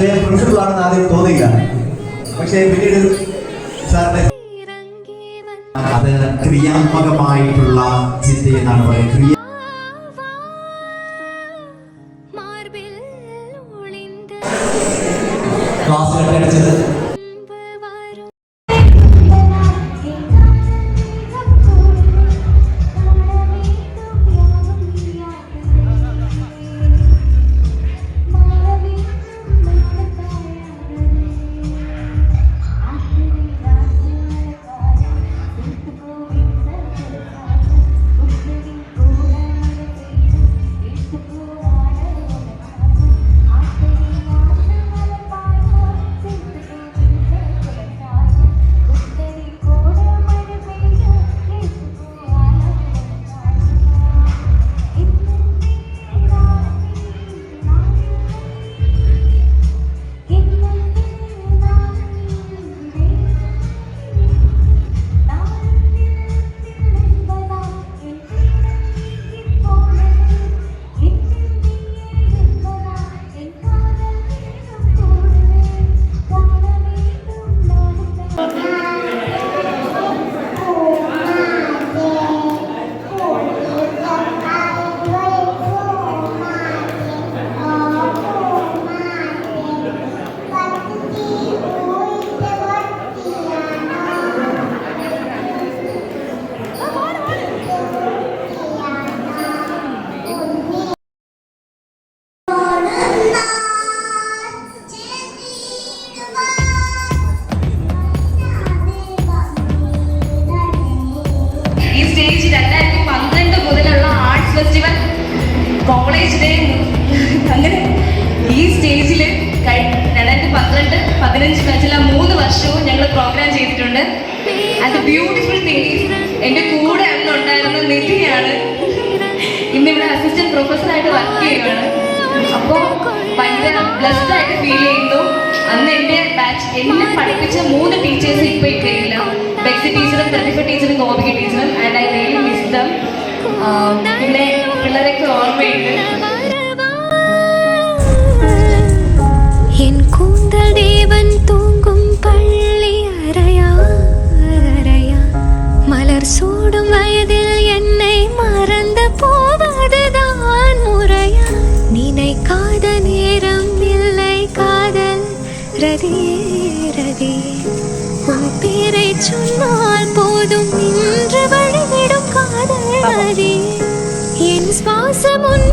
അദ്ദേഹം പ്രിൻസിപ്പളാണെന്ന് ആദ്യം തോന്നുകയാണ്. പക്ഷേ പിന്നീട് സാറിന്റെ അത് ക്രിയാത്മകമായിട്ടുള്ള ചിന്ത എന്നാണ് പറയുന്നത്. ക്ലാസ് കട്ടടിച്ചത് കോളേജ് ഡേ അങ്ങനെ ഈ സ്റ്റേജിൽ 2012-15 ബാച്ചിൽ 3 വർഷവും ഞങ്ങൾ പ്രോഗ്രാം ചെയ്തിട്ടുണ്ട്. And the beautiful thing is എൻ്റെ കൂടെ അന്ന് ഉണ്ടായിരുന്ന നിധിയാണ് ഇന്നിവിടെ അസിസ്റ്റന്റ് പ്രൊഫസറായിട്ട് വർക്ക് ചെയ്യുകയാണ്. അപ്പോൾ ഭയങ്കര ബ്ലെസ്ഡ് ആയിട്ട് ഫീൽ ചെയ്യുന്നു. അന്ന് എൻ്റെ ബാച്ച് എന്നെ പഠിപ്പിച്ച 3 ടീച്ചേഴ്സ് ഇപ്പോൾ ഇവിടെ ഇല്ല. ബെക്സി ടീച്ചറും പ്രതിഭ ടീച്ചറും ഗോപിക ടീച്ചറും. And I really miss dum. പിന്നെ പിള്ളേരൊക്കെ ഓർമ്മയുണ്ട്. என் கூந்தல் தேவன் தூங்கும் பள்ளி அறையா மலர் சூடும் வயதில் என்னை மறந்து போவதுதான் முறையா நினைக்காத நேரம் இல்லை காதல் ரதியே உன் பேரை சொன்னால் போதும் நின்று வழிவிடும் காதல் நதி என் சுவாசம் உன்